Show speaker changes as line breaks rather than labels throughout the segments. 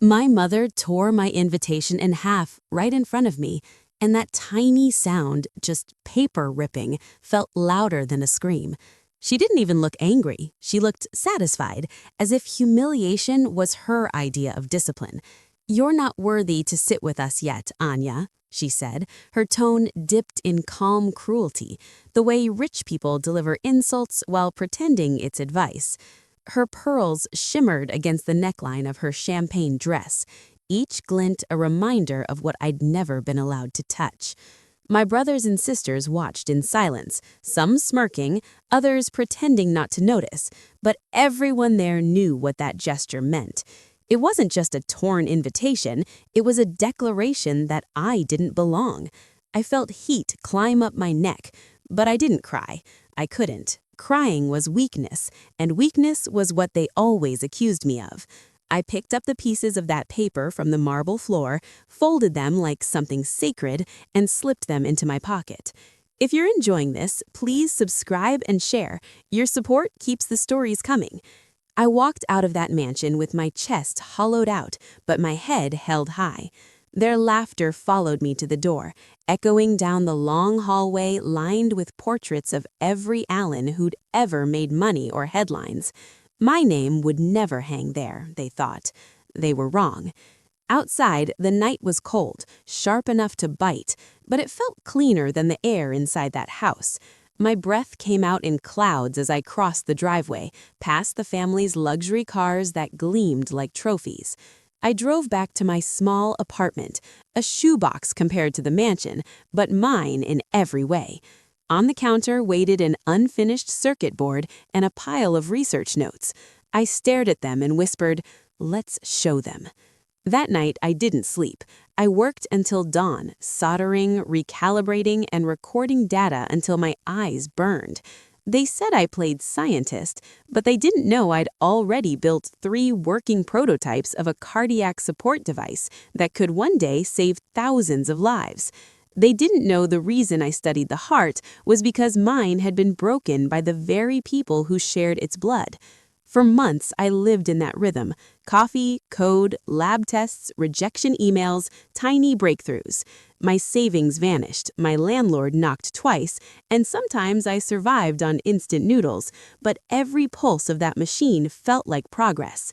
My mother tore my invitation in half right in front of me, and that tiny sound, just paper ripping, felt louder than a scream. She didn't even look angry. She looked satisfied, as if humiliation was her idea of discipline. "You're not worthy to sit with us yet, Anya," she said, her tone dipped in calm cruelty, the way rich people deliver insults while pretending it's advice. Her pearls shimmered against the neckline of her champagne dress, each glint a reminder of what I'd never been allowed to touch. My brothers and sisters watched in silence, some smirking, others pretending not to notice, but everyone there knew what that gesture meant. It wasn't just a torn invitation, it was a declaration that I didn't belong. I felt heat climb up my neck, but I didn't cry. I couldn't. Crying was weakness, and weakness was what they always accused me of. I picked up the pieces of that paper from the marble floor, folded them like something sacred, and slipped them into my pocket. If you're enjoying this, please subscribe and share. Your support keeps the stories coming. I walked out of that mansion with my chest hollowed out, but my head held high. Their laughter followed me to the door, echoing down the long hallway lined with portraits of every Allen who'd ever made money or headlines. My name would never hang there, they thought. They were wrong. Outside, the night was cold, sharp enough to bite, but it felt cleaner than the air inside that house. My breath came out in clouds as I crossed the driveway, past the family's luxury cars that gleamed like trophies. I drove back to my small apartment, a shoebox compared to the mansion, but mine in every way. On the counter waited an unfinished circuit board and a pile of research notes. I stared at them and whispered, "Let's show them." That night, I didn't sleep. I worked until dawn, soldering, recalibrating, and recording data until my eyes burned. They said I played scientist, but they didn't know I'd already built 3 working prototypes of a cardiac support device that could one day save thousands of lives. They didn't know the reason I studied the heart was because mine had been broken by the very people who shared its blood. For months, I lived in that rhythm: coffee, code, lab tests, rejection emails, tiny breakthroughs. My savings vanished, my landlord knocked twice, and sometimes I survived on instant noodles, but every pulse of that machine felt like progress.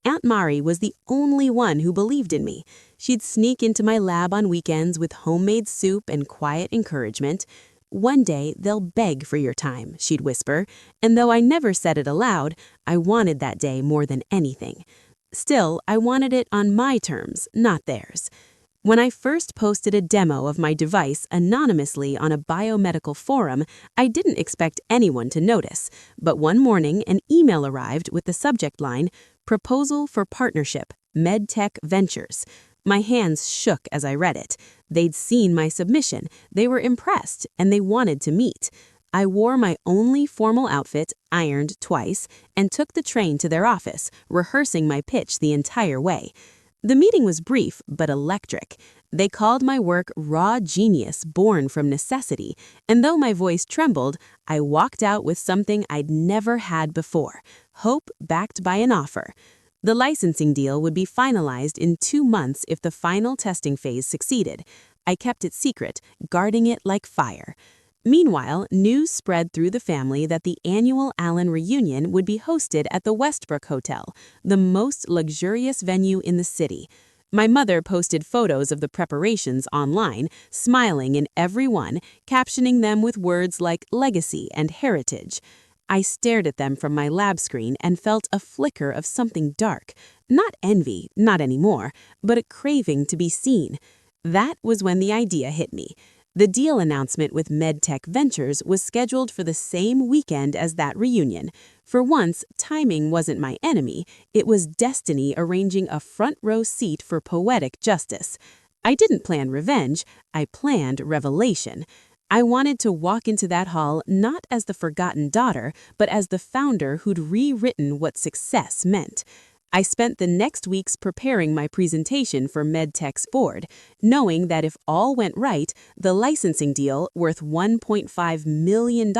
Aunt Mari was the only one who believed in me. She'd sneak into my lab on weekends with homemade soup and quiet encouragement. "One day, they'll beg for your time," she'd whisper, and though I never said it aloud, I wanted that day more than anything. Still, I wanted it on my terms, not theirs. When I first posted a demo of my device anonymously on a biomedical forum, I didn't expect anyone to notice, but one morning an email arrived with the subject line, "Proposal for Partnership, MedTech Ventures." My hands shook as I read it. They'd seen my submission, they were impressed, and they wanted to meet. I wore my only formal outfit, ironed twice, and took the train to their office, rehearsing my pitch the entire way. The meeting was brief but electric. They called my work raw genius born from necessity, and though my voice trembled, I walked out with something I'd never had before: hope backed by an offer. The licensing deal would be finalized in 2 months if the final testing phase succeeded. I kept it secret, guarding it like fire. Meanwhile, news spread through the family that the annual Allen reunion would be hosted at the Westbrook Hotel, the most luxurious venue in the city. My mother posted photos of the preparations online, smiling in every one, captioning them with words like legacy and heritage. I stared at them from my lab screen and felt a flicker of something dark. Not envy, not anymore, but a craving to be seen. That was when the idea hit me. The deal announcement with MedTech Ventures was scheduled for the same weekend as that reunion. For once, timing wasn't my enemy. It was destiny arranging a front-row seat for poetic justice. I didn't plan revenge. I planned revelation. I wanted to walk into that hall not as the forgotten daughter, but as the founder who'd rewritten what success meant. I spent the next weeks preparing my presentation for MedTech's board, knowing that if all went right, the licensing deal, worth $1.5 million,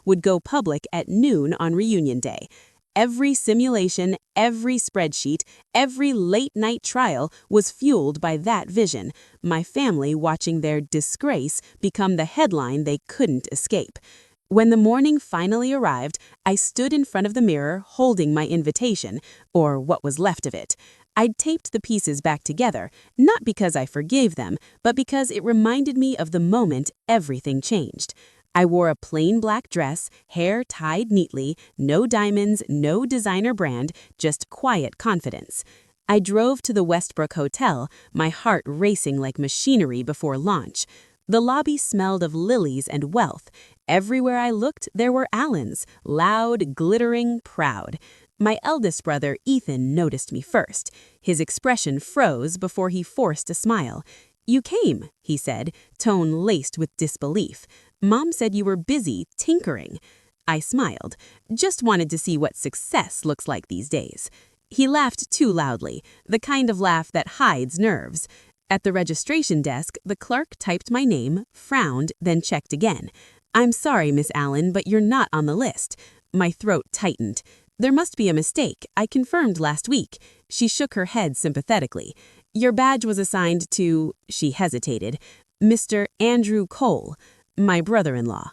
would go public at noon on reunion day. Every simulation, every spreadsheet, every late-night trial was fueled by that vision, my family watching their disgrace become the headline they couldn't escape. When the morning finally arrived, I stood in front of the mirror holding my invitation, or what was left of it. I'd taped the pieces back together, not because I forgave them, but because it reminded me of the moment everything changed. I wore a plain black dress, hair tied neatly, no diamonds, no designer brand, just quiet confidence. I drove to the Westbrook Hotel, my heart racing like machinery before launch. The lobby smelled of lilies and wealth. Everywhere I looked, there were Allens, loud, glittering, proud. My eldest brother, Ethan, noticed me first. His expression froze before he forced a smile. "You came," he said, tone laced with disbelief. "Mom said you were busy tinkering." I smiled. "Just wanted to see what success looks like these days." He laughed too loudly, the kind of laugh that hides nerves. At the registration desk, the clerk typed my name, frowned, then checked again. "I'm sorry, Miss Allen, but you're not on the list." My throat tightened. "There must be a mistake. I confirmed last week." She shook her head sympathetically. "Your badge was assigned to," she hesitated, "Mr. Andrew Cole, my brother-in-law."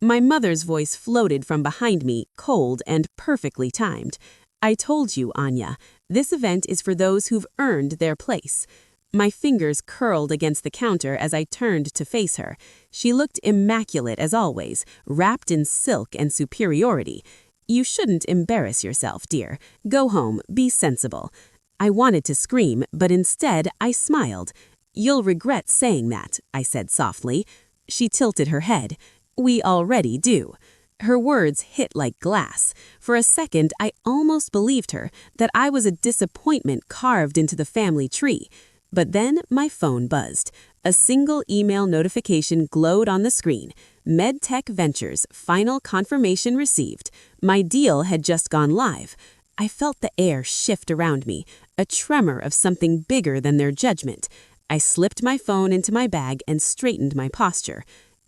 My mother's voice floated from behind me, cold and perfectly timed. "I told you, Anya, this event is for those who've earned their place." My fingers curled against the counter as I turned to face her. She looked immaculate as always, wrapped in silk and superiority. "You shouldn't embarrass yourself, dear. Go home, be sensible." I wanted to scream, but instead I smiled. "You'll regret saying that," I said softly. She tilted her head. "We already do." Her words hit like glass. For a second, I almost believed her, that I was a disappointment carved into the family tree. But then my phone buzzed. A single email notification glowed on the screen. MedTech Ventures, final confirmation received. My deal had just gone live. I felt the air shift around me, a tremor of something bigger than their judgment. I slipped my phone into my bag and straightened my posture.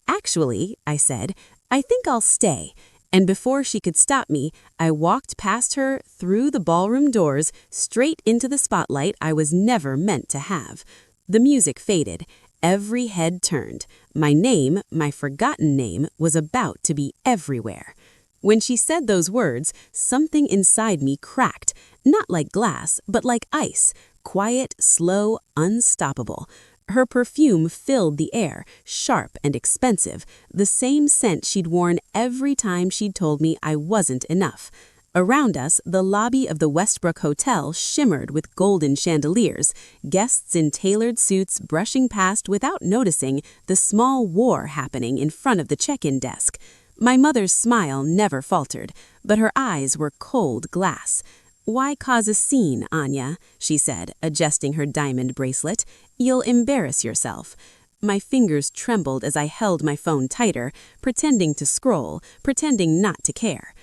"Actually," I said, "I think I'll stay." And before she could stop me, I walked past her, through the ballroom doors, straight into the spotlight I was never meant to have. The music faded. Every head turned. My name, my forgotten name, was about to be everywhere. When she said those words, something inside me cracked, not like glass, but like ice, quiet, slow, unstoppable. Her perfume filled the air, sharp and expensive, the same scent she'd worn every time she'd told me I wasn't enough. Around us, the lobby of the Westbrook Hotel shimmered with golden chandeliers, guests in tailored suits brushing past without noticing the small war happening in front of the check-in desk. My mother's smile never faltered, but her eyes were cold glass. "Why cause a scene, Anya?" she said, adjusting her diamond bracelet. "You'll embarrass yourself." My fingers trembled as I held my phone tighter, pretending to scroll, pretending not to care.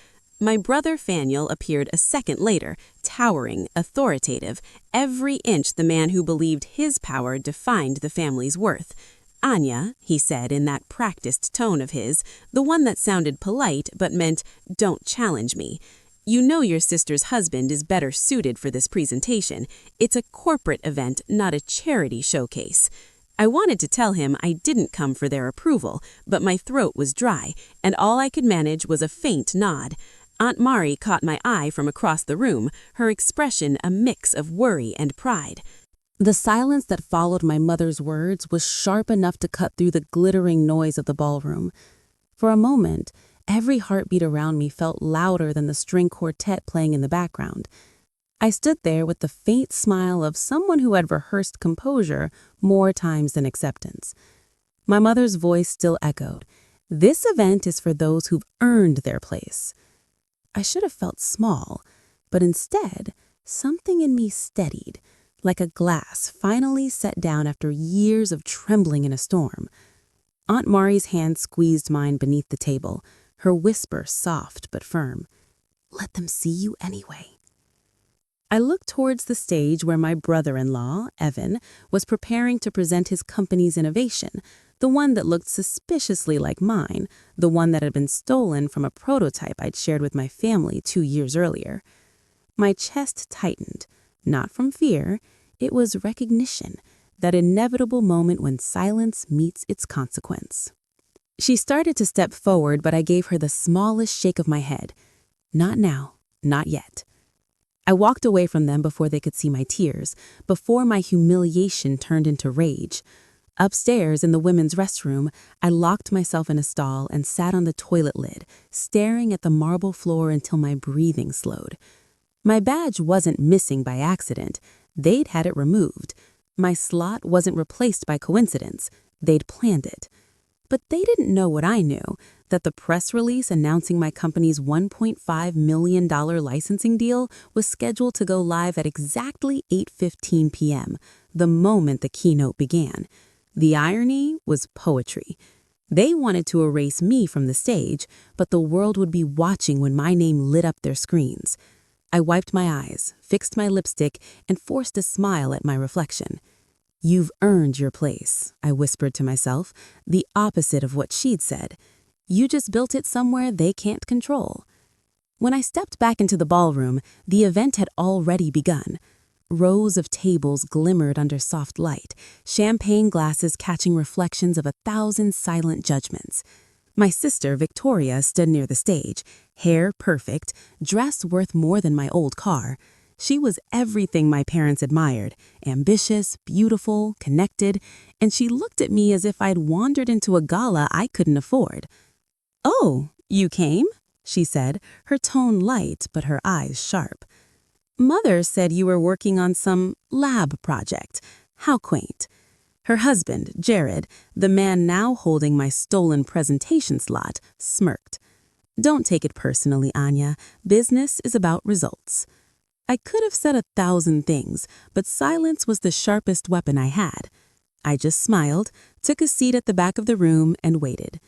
My brother Faniel appeared a second later, towering, authoritative, every inch the man who believed his power defined the family's worth. "Anya," he said in that practiced tone of his, the one that sounded polite but meant, "Don't challenge me. You know your sister's husband is better suited for this presentation. It's a corporate event, not a charity showcase." I wanted to tell him I didn't come for their approval, but my throat was dry, and all I could manage was a faint nod. Aunt Mari caught my eye from across the room, her expression a mix of worry and pride. The silence that followed my mother's words was sharp enough to cut through the glittering noise of the ballroom. For a moment, every heartbeat around me felt louder than the string quartet playing in the background. I stood there with the faint smile of someone who had rehearsed composure more times than acceptance. My mother's voice still echoed, "This event is for those who've earned their place." I should have felt small, but instead, something in me steadied, like a glass finally set down after years of trembling in a storm. Aunt Mari's hand squeezed mine beneath the table, her whisper soft but firm. "Let them see you anyway." I looked towards the stage where my brother-in-law, Evan, was preparing to present his company's innovation, the one that looked suspiciously like mine, the one that had been stolen from a prototype I'd shared with my family 2 years earlier. My chest tightened, not from fear, it was recognition, that inevitable moment when silence meets its consequence. She started to step forward, but I gave her the smallest shake of my head. Not now, not yet. I walked away from them before they could see my tears, before my humiliation turned into rage. Upstairs in the women's restroom, I locked myself in a stall and sat on the toilet lid, staring at the marble floor until my breathing slowed. My badge wasn't missing by accident. They'd had it removed. My slot wasn't replaced by coincidence. They'd planned it. But they didn't know what I knew, that the press release announcing my company's $1.5 million licensing deal was scheduled to go live at exactly 8:15 p.m., the moment the keynote began. The irony was poetry. They wanted to erase me from the stage, but the world would be watching when my name lit up their screens. I wiped my eyes, fixed my lipstick, and forced a smile at my reflection. "You've earned your place," I whispered to myself, the opposite of what she'd said. "You just built it somewhere they can't control." When I stepped back into the ballroom, the event had already begun. Rows of tables glimmered under soft light, champagne glasses catching reflections of 1,000 silent judgments. My sister, Victoria, stood near the stage, hair perfect, dress worth more than my old car. She was everything my parents admired, ambitious, beautiful, connected, and she looked at me as if I'd wandered into a gala I couldn't afford. "Oh, you came?" she said, her tone light but her eyes sharp. "Mother said you were working on some lab project. How quaint." Her husband, Jared, the man now holding my stolen presentation slot, smirked. "Don't take it personally, Anya. Business is about results." I could have said 1,000 things, but silence was the sharpest weapon I had. I just smiled, took a seat at the back of the room, and waited.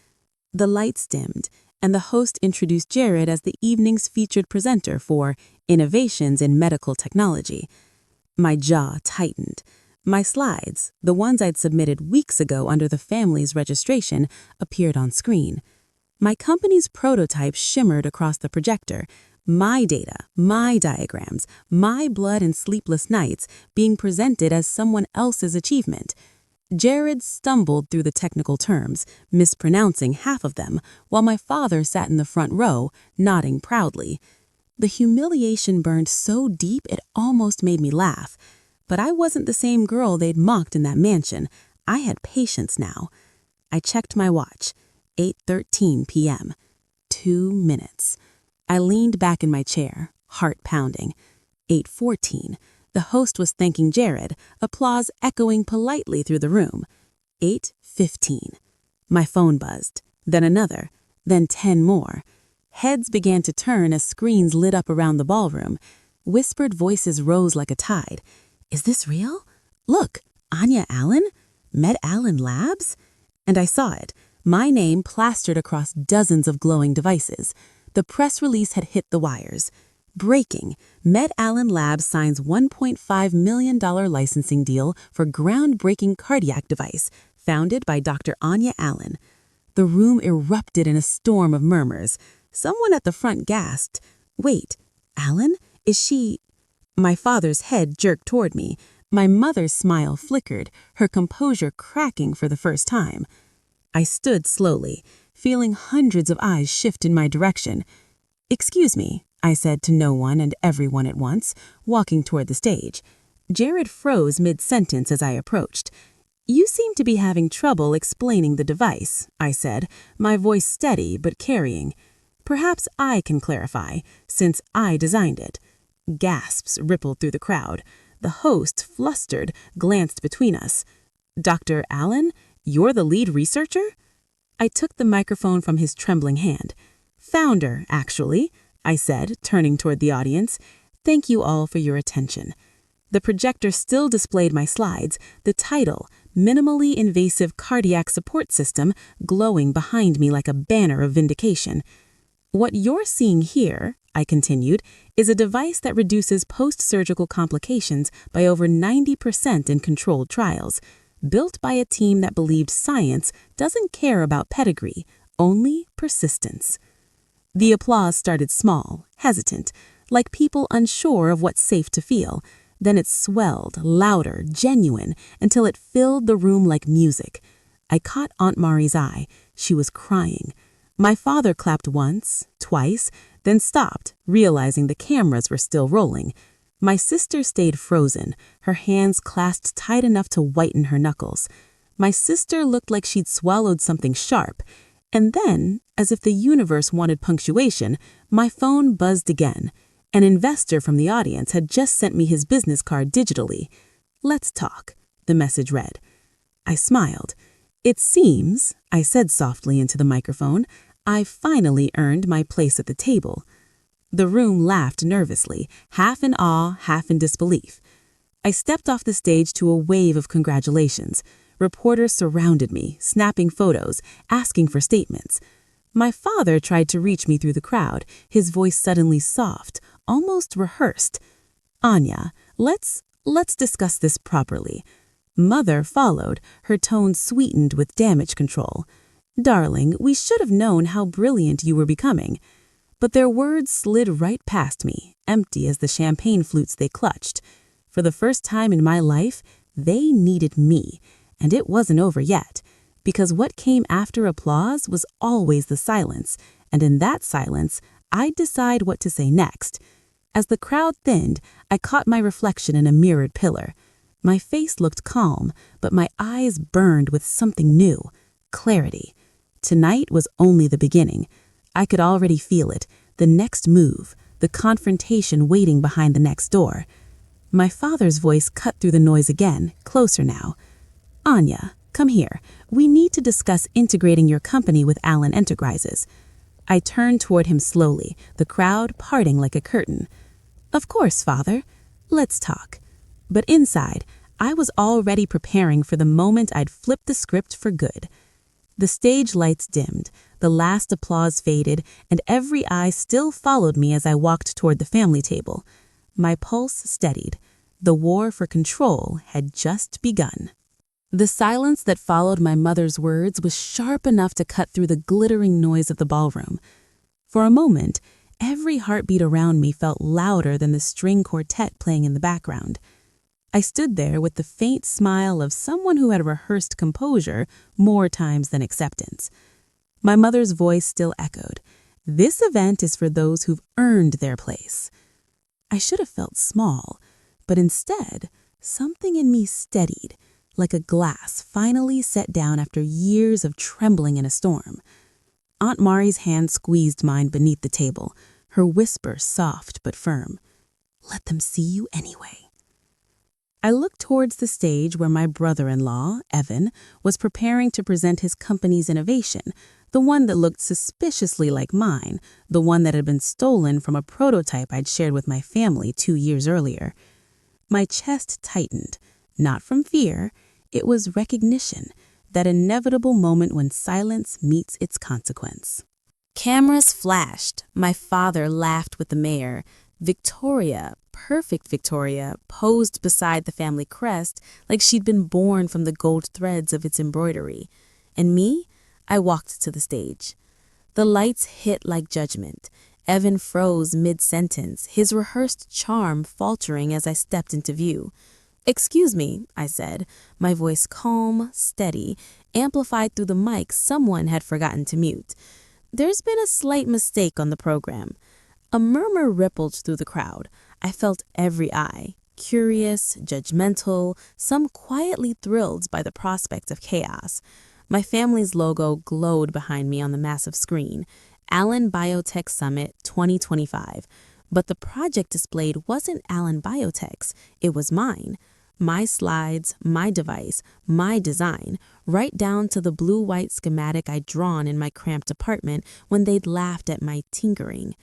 The lights dimmed, and the host introduced Jared as the evening's featured presenter for Innovations in Medical Technology. My jaw tightened. My slides, the ones I'd submitted weeks ago under the family's registration, appeared on screen. My company's prototype shimmered across the projector. My data, my diagrams, my blood and sleepless nights being presented as someone else's achievement. Jared stumbled through the technical terms, mispronouncing half of them, while my father sat in the front row, nodding proudly. The humiliation burned so deep it almost made me laugh. But I wasn't the same girl they'd mocked in that mansion. I had patience now. I checked my watch. 8:13 p.m. 2 minutes. I leaned back in my chair, heart pounding. 8:14. The host was thanking Jared, applause echoing politely through the room. 8:15. My phone buzzed, then another, then 10 more. Heads began to turn as screens lit up around the ballroom. Whispered voices rose like a tide. "Is this real? Look, Anya Allen? Med Allen Labs?" And I saw it, my name plastered across dozens of glowing devices. The press release had hit the wires. Breaking, Med Allen Labs signs $1.5 million licensing deal for groundbreaking cardiac device, founded by Dr. Anya Allen. The room erupted in a storm of murmurs. Someone at the front gasped, "Wait, Allen? Is she—" My father's head jerked toward me. My mother's smile flickered, her composure cracking for the first time. I stood slowly, feeling hundreds of eyes shift in my direction. "Excuse me," I said to no one and everyone at once, walking toward the stage. Jared froze mid-sentence as I approached. "You seem to be having trouble explaining the device," I said, my voice steady but carrying. "Perhaps I can clarify, since I designed it." Gasps rippled through the crowd. The host, flustered, glanced between us. "Dr. Allen, you're the lead researcher?" I took the microphone from his trembling hand. "Founder, actually," I said, turning toward the audience. "Thank you all for your attention." The projector still displayed my slides, the title, Minimally Invasive Cardiac Support System, glowing behind me like a banner of vindication. "What you're seeing here," I continued, "is a device that reduces post-surgical complications by over 90% in controlled trials. built by a team that believed science doesn't care about pedigree, only persistence. The applause started small, hesitant, like people unsure of what's safe to feel. Then it swelled, louder, genuine, until it filled the room like music. I caught Aunt Mari's eye. She was crying. My father clapped once, twice, then stopped, realizing the cameras were still rolling. My sister stayed frozen, her hands clasped tight enough to whiten her knuckles. My sister looked like she'd swallowed something sharp. And then, as if the universe wanted punctuation, my phone buzzed again. An investor from the audience had just sent me his business card digitally. "Let's talk," the message read. I smiled. "It seems," I said softly into the microphone, "I finally earned my place at the table." The room laughed nervously, half in awe, half in disbelief. I stepped off the stage to a wave of congratulations. Reporters surrounded me, snapping photos, asking for statements. My father tried to reach me through the crowd, his voice suddenly soft, almost rehearsed. "Anya, let's discuss this properly." Mother followed, her tone sweetened with damage control. "Darling, we should have known how brilliant you were becoming." But their words slid right past me, empty as the champagne flutes they clutched. For the first time in my life, they needed me. And it wasn't over yet, because what came after applause was always the silence, and in that silence, I'd decide what to say next. As the crowd thinned, I caught my reflection in a mirrored pillar. My face looked calm, but my eyes burned with something new, clarity. Tonight was only the beginning. I could already feel it, the next move, the confrontation waiting behind the next door. My father's voice cut through the noise again, closer now. "Anya, come here. We need to discuss integrating your company with Allen Enterprises." I turned toward him slowly, the crowd parting like a curtain. "Of course, Father. Let's talk." But inside, I was already preparing for the moment I'd flip the script for good. The stage lights dimmed, the last applause faded, and every eye still followed me as I walked toward the family table. My pulse steadied. The war for control had just begun. The silence that followed my mother's words was sharp enough to cut through the glittering noise of the ballroom. For a moment, every heartbeat around me felt louder than the string quartet playing in the background. I stood there with the faint smile of someone who had rehearsed composure more times than acceptance. My mother's voice still echoed, "This event is for those who've earned their place." I should have felt small, but instead, something in me steadied, like a glass finally set down after years of trembling in a storm. Aunt Mari's hand squeezed mine beneath the table, her whisper soft but firm. "Let them see you anyway." I looked towards the stage where my brother-in-law, Evan, was preparing to present his company's innovation, the one that looked suspiciously like mine, the one that had been stolen from a prototype I'd shared with my family 2 years earlier. My chest tightened. Not from fear, it was recognition, that inevitable moment when silence meets its consequence. Cameras flashed. My father laughed with the mayor. Victoria, perfect Victoria, posed beside the family crest like she'd been born from the gold threads of its embroidery. And me? I walked to the stage. The lights hit like judgment. Evan froze mid-sentence, his rehearsed charm faltering as I stepped into view. "Excuse me," I said, my voice calm, steady, amplified through the mic someone had forgotten to mute. "There's been a slight mistake on the program." A murmur rippled through the crowd. I felt every eye, curious, judgmental, some quietly thrilled by the prospect of chaos. My family's logo glowed behind me on the massive screen, Allen Biotech Summit 2025. But the project displayed wasn't Allen Biotech's, it was mine. My slides, my device, my design, right down to the blue-white schematic I'd drawn in my cramped apartment when they'd laughed at my tinkering.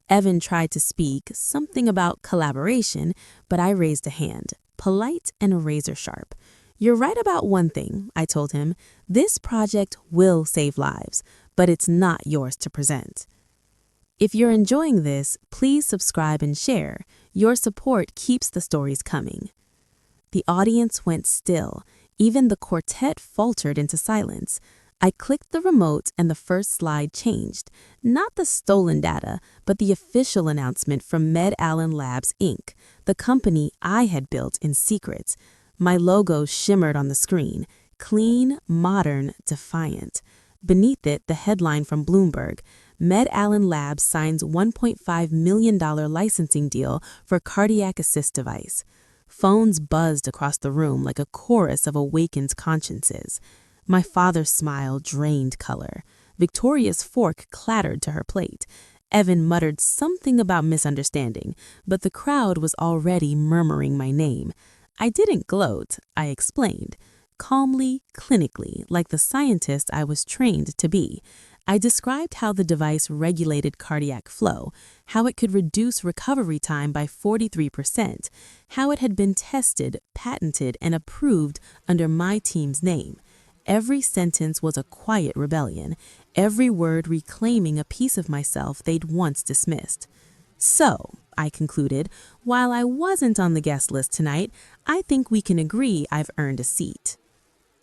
Evan tried to speak, something about collaboration, but I raised a hand, polite and razor-sharp. "You're right about one thing," I told him. "This project will save lives, but it's not yours to present." If you're enjoying this, please subscribe and share. Your support keeps the stories coming. The audience went still, Even the quartet faltered into silence. I clicked the remote and the first slide changed. Not the stolen data, but the official announcement from Med Allen Labs, Inc., the company I had built in secret. My logo shimmered on the screen, clean, modern, defiant. Beneath it, the headline from Bloomberg, Med Allen Labs signs $1.5 million licensing deal for cardiac assist device. Phones buzzed across the room like a chorus of awakened consciences. My father's smile drained color. Victoria's fork clattered to her plate. Evan muttered something about misunderstanding, but the crowd was already murmuring my name. I didn't gloat, I explained. Calmly, clinically, like the scientist I was trained to be. I described how the device regulated cardiac flow, how it could reduce recovery time by 43%, how it had been tested, patented, and approved under my team's name. Every sentence was a quiet rebellion, every word reclaiming a piece of myself they'd once dismissed. So, I concluded, while I wasn't on the guest list tonight, I think we can agree I've earned a seat.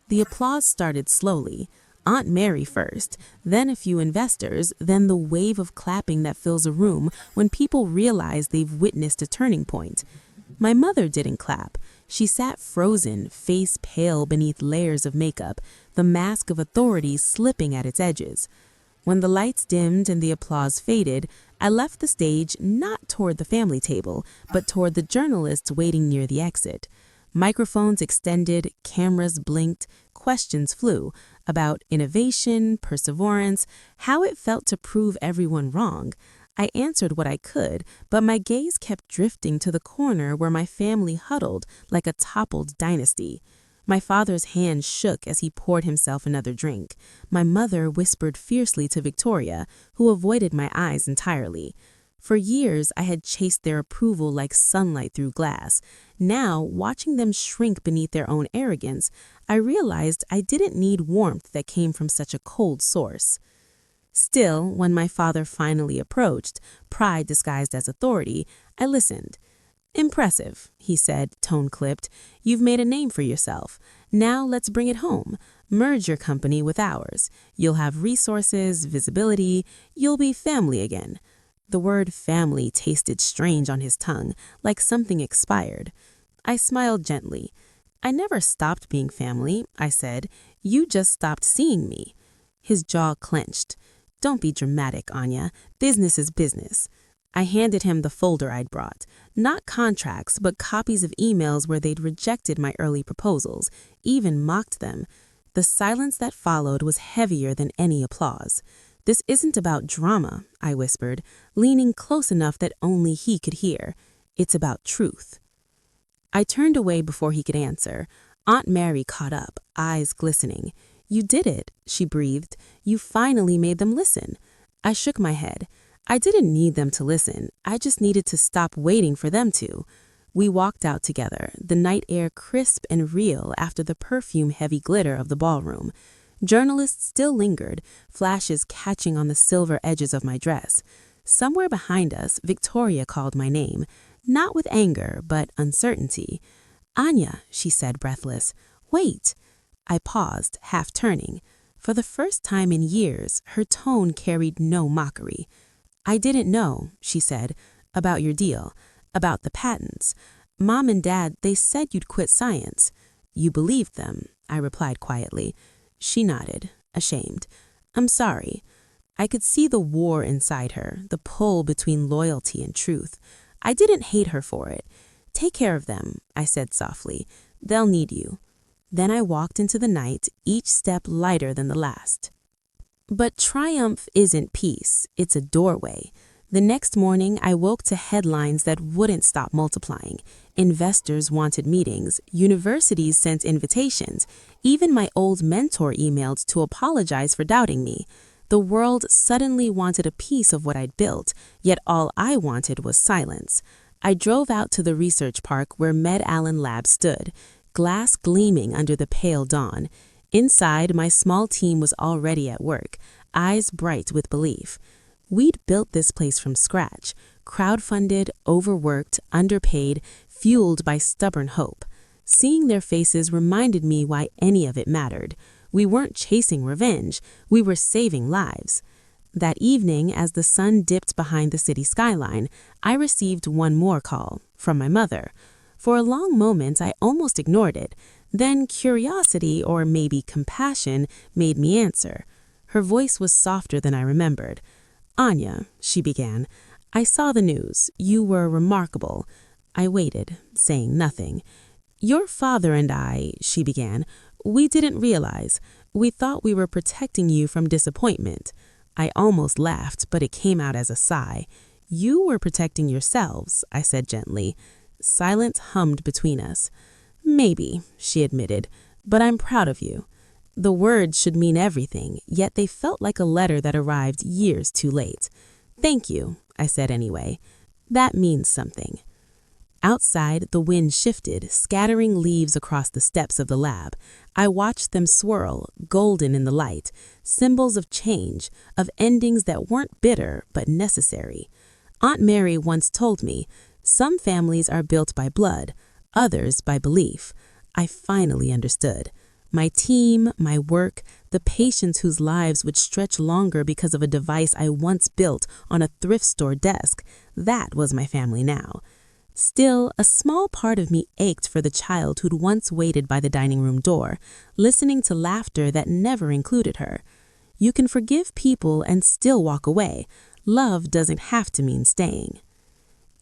The applause started slowly. Aunt Mary first, then a few investors, then the wave of clapping that fills a room when people realize they've witnessed a turning point. My mother didn't clap. She sat frozen, face pale beneath layers of makeup, the mask of authority slipping at its edges. When the lights dimmed and the applause faded, I left the stage not toward the family table, but toward the journalists waiting near the exit. Microphones extended, cameras blinked, questions flew about innovation, perseverance, how it felt to prove everyone wrong. I answered what I could, but my gaze kept drifting to the corner where my family huddled like a toppled dynasty. My father's hand shook as he poured himself another drink. My mother whispered fiercely to Victoria, who avoided my eyes entirely. For years, I had chased their approval like sunlight through glass. Now, watching them shrink beneath their own arrogance, I realized I didn't need warmth that came from such a cold source. Still, when my father finally approached, pride disguised as authority, I listened. "Impressive," he said, tone clipped. "You've made a name for yourself. Now let's bring it home. Merge your company with ours. You'll have resources, visibility. You'll be family again." The word family tasted strange on his tongue, like something expired. I smiled gently. "I never stopped being family," I said. "You just stopped seeing me." His jaw clenched. "Don't be dramatic, Anya. Business is business." I handed him the folder I'd brought. Not contracts, but copies of emails where they'd rejected my early proposals, even mocked them. The silence that followed was heavier than any applause. "This isn't about drama," I whispered, leaning close enough that only he could hear. "It's about truth." I turned away before he could answer. Aunt Mary caught up, eyes glistening. "You did it," she breathed. "You finally made them listen." I shook my head. I didn't need them to listen. I just needed to stop waiting for them to. We walked out together, the night air crisp and real after the perfume-heavy glitter of the ballroom. Journalists still lingered, flashes catching on the silver edges of my dress. Somewhere behind us, Victoria called my name, not with anger, but uncertainty. "Anya," she said, breathless. "Wait." I paused, half turning. For the first time in years, her tone carried no mockery. "I didn't know," she said, "about your deal, about the patents. Mom and Dad, they said you'd quit science." "You believed them," I replied quietly. She nodded, ashamed. "I'm sorry." I could see the war inside her, the pull between loyalty and truth. I didn't hate her for it. "Take care of them," I said softly. "They'll need you." Then I walked into the night, each step lighter than the last. But triumph isn't peace, it's a doorway. The next morning, I woke to headlines that wouldn't stop multiplying. Investors wanted meetings, universities sent invitations, even my old mentor emailed to apologize for doubting me. The world suddenly wanted a piece of what I'd built, yet all I wanted was silence. I drove out to the research park where Med Allen Labs stood, glass gleaming under the pale dawn. Inside, my small team was already at work, eyes bright with belief. We'd built this place from scratch, crowdfunded, overworked, underpaid, fueled by stubborn hope. Seeing their faces reminded me why any of it mattered. We weren't chasing revenge, we were saving lives. That evening, as the sun dipped behind the city skyline, I received one more call, from my mother. For a long moment, I almost ignored it. Then curiosity, or maybe compassion, made me answer. Her voice was softer than I remembered. "Anya," she began, "I saw the news. You were remarkable." I waited, saying nothing. "Your father and I," she began, "we didn't realize. We thought we were protecting you from disappointment." I almost laughed, but it came out as a sigh. "You were protecting yourselves," I said gently. Silence hummed between us. "Maybe," she admitted, "but I'm proud of you." The words should mean everything, yet they felt like a letter that arrived years too late. "Thank you," I said anyway. "That means something." Outside, the wind shifted, scattering leaves across the steps of the lab. I watched them swirl, golden in the light, symbols of change, of endings that weren't bitter but necessary. Aunt Mary once told me, "Some families are built by blood, others by belief." I finally understood. My team, my work, the patients whose lives would stretch longer because of a device I once built on a thrift store desk, that was my family now. Still, a small part of me ached for the child who'd once waited by the dining room door, listening to laughter that never included her. You can forgive people and still walk away. Love doesn't have to mean staying.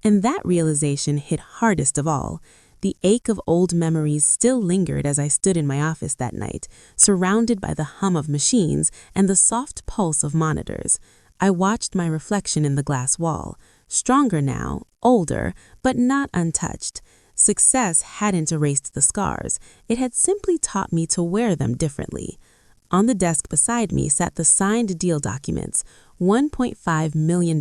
And that realization hit hardest of all. The ache of old memories still lingered as I stood in my office that night, surrounded by the hum of machines and the soft pulse of monitors. I watched my reflection in the glass wall. Stronger now, older, but not untouched. Success hadn't erased the scars. It had simply taught me to wear them differently. On the desk beside me sat the signed deal documents, $1.5 million,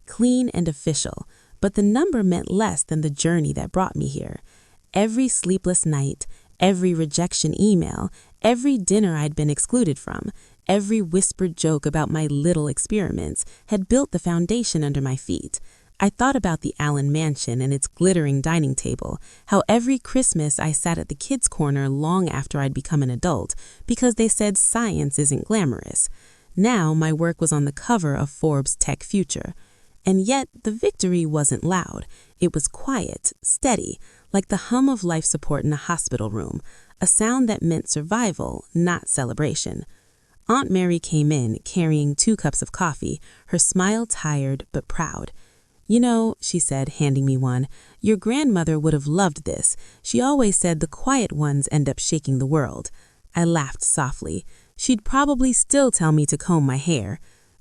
clean and official. But the number meant less than the journey that brought me here. Every sleepless night, every rejection email, every dinner I'd been excluded from, every whispered joke about my little experiments had built the foundation under my feet. I thought about the Allen mansion and its glittering dining table, how every Christmas I sat at the kids' corner long after I'd become an adult because they said science isn't glamorous. Now my work was on the cover of Forbes' Tech Future. And yet, the victory wasn't loud. It was quiet, steady, like the hum of life support in a hospital room, a sound that meant survival, not celebration. Aunt Mary came in, carrying 2 cups of coffee, her smile tired but proud. "You know," she said, handing me one, "your grandmother would have loved this. She always said the quiet ones end up shaking the world." I laughed softly. "She'd probably still tell me to comb my hair."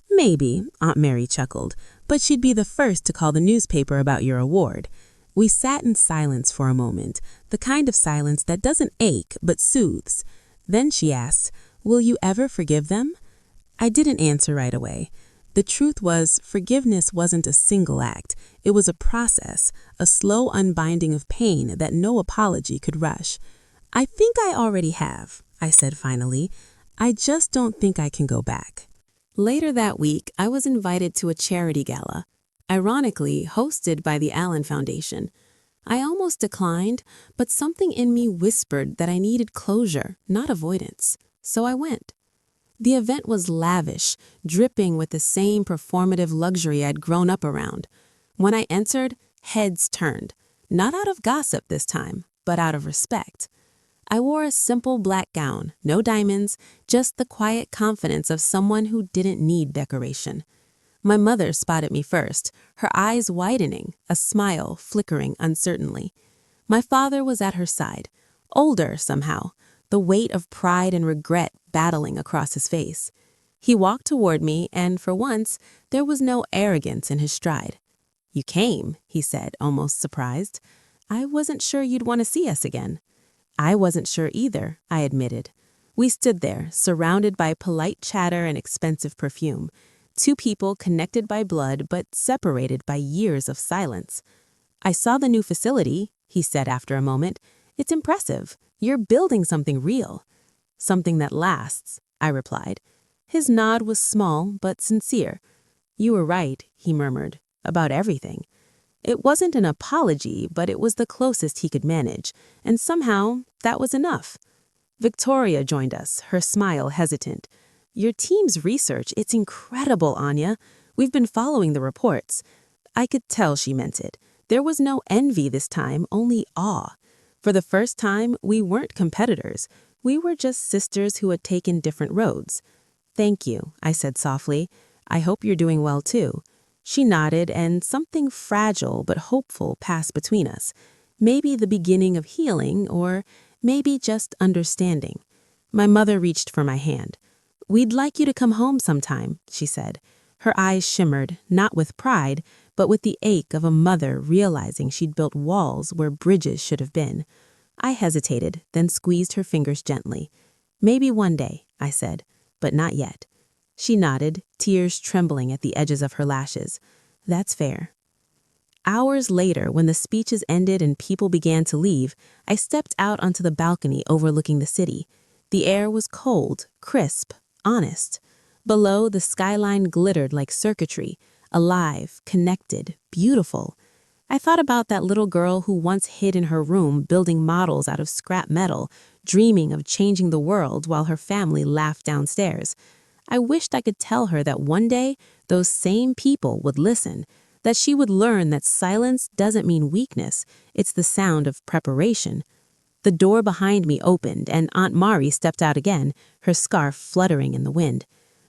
"Maybe," Aunt Mary chuckled, "but she'd be the first to call the newspaper about your award." We sat in silence for a moment, the kind of silence that doesn't ache but soothes. Then she asked, "Will you ever forgive them?" I didn't answer right away. The truth was, forgiveness wasn't a single act. It was a process, a slow unbinding of pain that no apology could rush. "I think I already have," I said finally. "I just don't think I can go back." Later that week, I was invited to a charity gala, ironically hosted by the Allen Foundation. I almost declined, but something in me whispered that I needed closure, not avoidance. So I went. The event was lavish, dripping with the same performative luxury I'd grown up around. When I entered, heads turned, not out of gossip this time, but out of respect. I wore a simple black gown, no diamonds, just the quiet confidence of someone who didn't need decoration. My mother spotted me first, her eyes widening, a smile flickering uncertainly. My father was at her side, older somehow, the weight of pride and regret battling across his face. He walked toward me, and for once, there was no arrogance in his stride. "You came," he said, almost surprised. "I wasn't sure you'd want to see us again." I wasn't sure either, I admitted. We stood there, surrounded by polite chatter and expensive perfume. 2 people connected by blood but separated by years of silence. "I saw the new facility," he said after a moment. "It's impressive. You're building something real." "Something that lasts," I replied. His nod was small but sincere. "You were right," he murmured, "about everything." It wasn't an apology, but it was the closest he could manage, and somehow that was enough. Victoria joined us, her smile hesitant. "Your team's research, it's incredible, Anya. We've been following the reports." I could tell she meant it. There was no envy this time, only awe. For the first time, we weren't competitors. We were just sisters who had taken different roads. "Thank you," I said softly. "I hope you're doing well too." She nodded, and something fragile but hopeful passed between us. Maybe the beginning of healing, or maybe just understanding. My mother reached for my hand. "We'd like you to come home sometime," she said. Her eyes shimmered, not with pride, but with the ache of a mother realizing she'd built walls where bridges should have been. I hesitated, then squeezed her fingers gently. "Maybe one day," I said, "but not yet." She nodded, tears trembling at the edges of her lashes. "That's fair." Hours later, when the speeches ended and people began to leave, I stepped out onto the balcony overlooking the city. The air was cold, crisp, honest. Below, the skyline glittered like circuitry, alive, connected, beautiful. I thought about that little girl who once hid in her room building models out of scrap metal, dreaming of changing the world while her family laughed downstairs. I wished I could tell her that one day those same people would listen, that she would learn that silence doesn't mean weakness, it's the sound of preparation. The door behind me opened and Aunt Mari stepped out again, her scarf fluttering in the wind.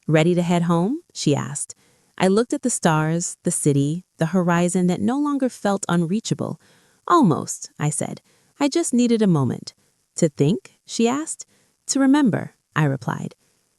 "Ready to head home?" she asked. I looked at the stars, the city, the horizon that no longer felt unreachable. "Almost," I said. "I just needed a moment." "To think?" she asked. "To remember," I replied.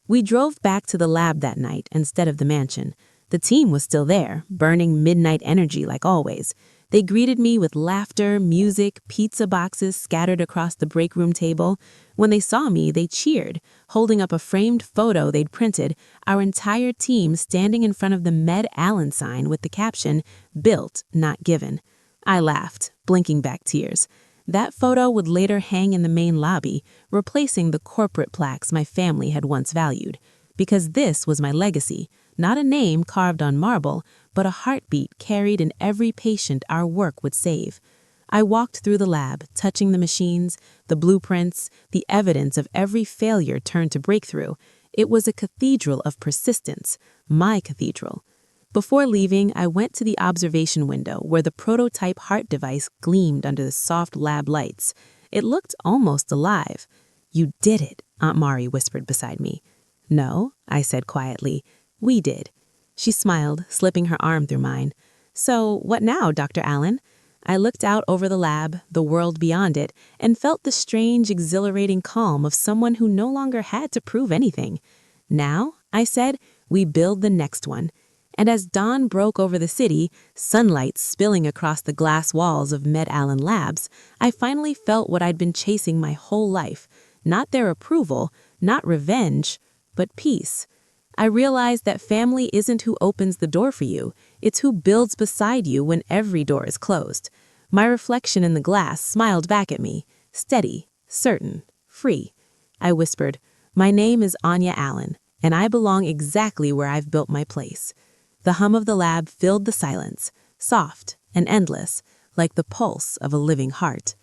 We drove back to the lab that night instead of the mansion. The team was still there, burning midnight energy like always. They greeted me with laughter, music, pizza boxes scattered across the break room table. When they saw me, they cheered, holding up a framed photo they'd printed, our entire team standing in front of the Med Allen sign with the caption, "Built, not given." I laughed, blinking back tears. That photo would later hang in the main lobby, replacing the corporate plaques my family had once valued. Because this was my legacy, not a name carved on marble, but a heartbeat carried in every patient our work would save. I walked through the lab, touching the machines, the blueprints, the evidence of every failure turned to breakthrough. It was a cathedral of persistence, my cathedral. Before leaving, I went to the observation window where the prototype heart device gleamed under the soft lab lights. It looked almost alive. "You did it," Aunt Mari whispered beside me. "No," I said quietly. "We did." She smiled, slipping her arm through mine. "So what now, Dr. Allen?" I looked out over the lab, the world beyond it, and felt the strange, exhilarating calm of someone who no longer had to prove anything. "Now," I said, "we build the next one." And as dawn broke over the city, sunlight spilling across the glass walls of Med Allen Labs, I finally felt what I'd been chasing my whole life. Not their approval, not revenge, but peace. I realized that family isn't who opens the door for you, it's who builds beside you when every door is closed. My reflection in the glass smiled back at me, steady, certain, free. I whispered, "My name is Anya Allen, and I belong exactly where I've built my place." The hum of the lab filled the silence, soft and endless, like the pulse of a living heart.